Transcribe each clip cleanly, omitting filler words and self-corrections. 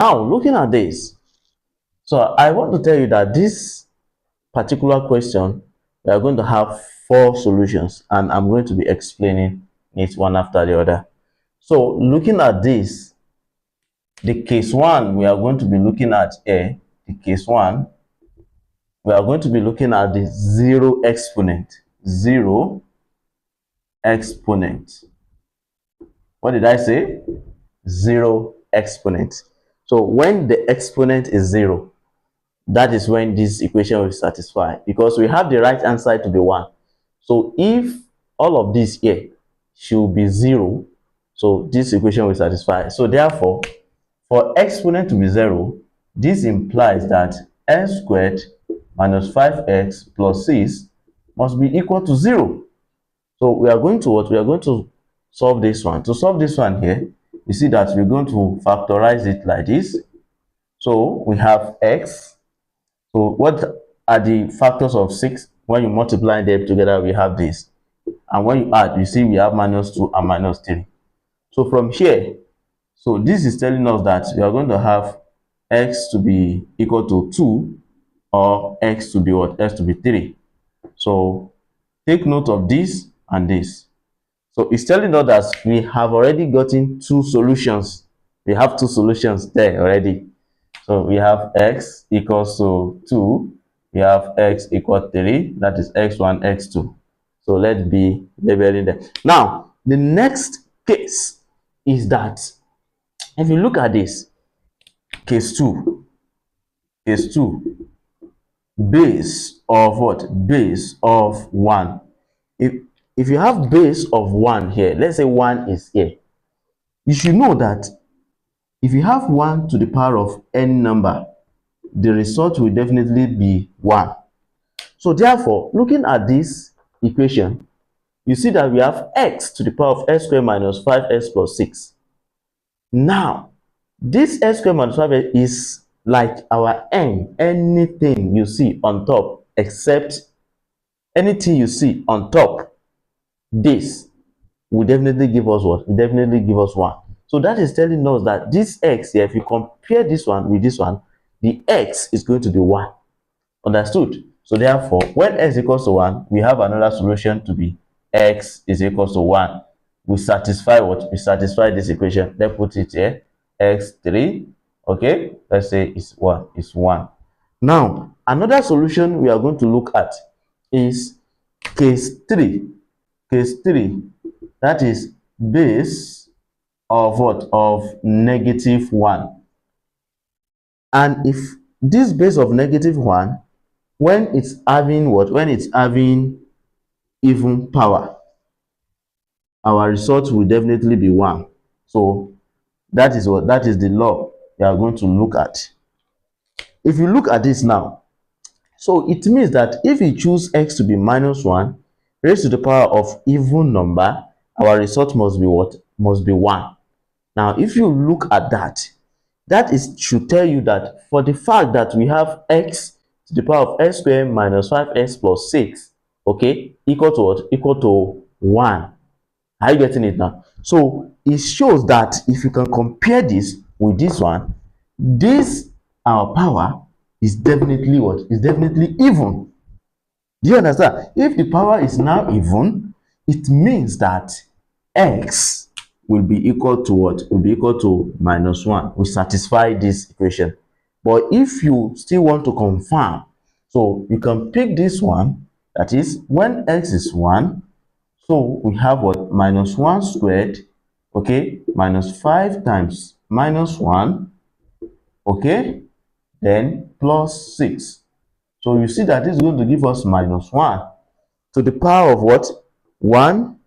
Now, looking at this, so I want to tell you that this particular question, we are going to have 4 solutions, and I'm going to be explaining it one after the other. So, looking at this, the case 1, we are going to be looking at the case 1, we are going to be looking at the zero exponent. Zero exponent. What did I say? Zero exponent. So when the exponent is 0, that is when this equation will satisfy, because we have the right hand side to be 1. So if all of this here should be 0, so this equation will satisfy. So therefore, for exponent to be 0, this implies that x squared minus 5x plus 6 must be equal to 0. So we are going to what? We are going to solve this one. To solve this one here, you see that we're going to factorize it like this. So we have x. So what are the factors of 6? When you multiply them together, we have this. And when you add, you see we have minus 2 and minus 3. So from here, so this is telling us that we are going to have x to be equal to 2 or x to be what? X to be 3. So take note of this and this. So it's telling us that we have already gotten 2 solutions. We have 2 solutions there already. So we have x equals to 2. We have x equal 3. That is x1, x2. So let's be labeling them. Now, the next case is that if you look at this, case 2, base of what? Base of 1. If you have base of 1 here, let's say 1 is here, you should know that if you have 1 to the power of any number, the result will definitely be 1. So therefore, looking at this equation, you see that we have x to the power of x squared minus 5x plus 6. Now, this x squared minus 5x is like our n. Anything you see on top, except anything you see on top, this will definitely give us what? Will definitely give us 1. So that is telling us that this x here, if you compare this one with this one, the x is going to be 1. Understood? So therefore, when x equals to 1, we have another solution to be x is equals to 1. We satisfy what? We satisfy this equation. Let's put it here. X3. Okay? Let's say it's 1. It's 1. Now, another solution we are going to look at is case 3. Case 3. That is base of what? Of negative 1. And if this base of negative 1, when it's having what? When it's having even power, our result will definitely be 1. So that is what? That is the law we are going to look at. If you look at this now, so it means that if you choose x to be minus 1 raised to the power of even number, our result must be what? Must be 1. Now, if you look at that, that is should tell you that for the fact that we have x to the power of x squared minus 5x plus 6, okay, equal to what? Equal to 1. Are you getting it now? So it shows that if you can compare this with this one, this our power is definitely what? Is definitely even. Do you understand? If the power is now even, it means that x will be equal to what? Will be equal to minus 1. We satisfy this equation. But if you still want to confirm, so you can pick this one, that is when x is 1, so we have what? Minus 1 squared, okay, minus 5 times minus 1, okay, then plus 6. So you see that this is going to give us minus 1 to the power of what? 1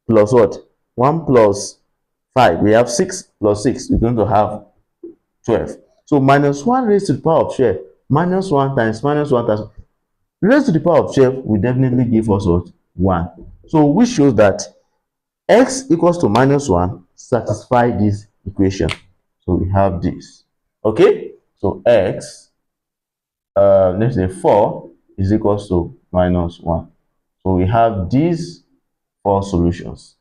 plus what? 1 plus 5. We have 6 plus 6. We're going to have 12. So minus 1 raised to the power of 12. Minus 1 times minus 1 times raised to the power of 12 will definitely give us what? 1. So which shows that x equals to minus 1 satisfy this equation. So we have this. Okay? So x, let's say 4 is equals to minus 1. So we have these 4 solutions.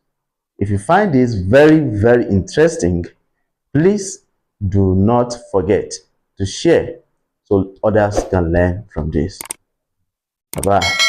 If you find this very, very interesting, please do not forget to share so others can learn from this. Bye-bye.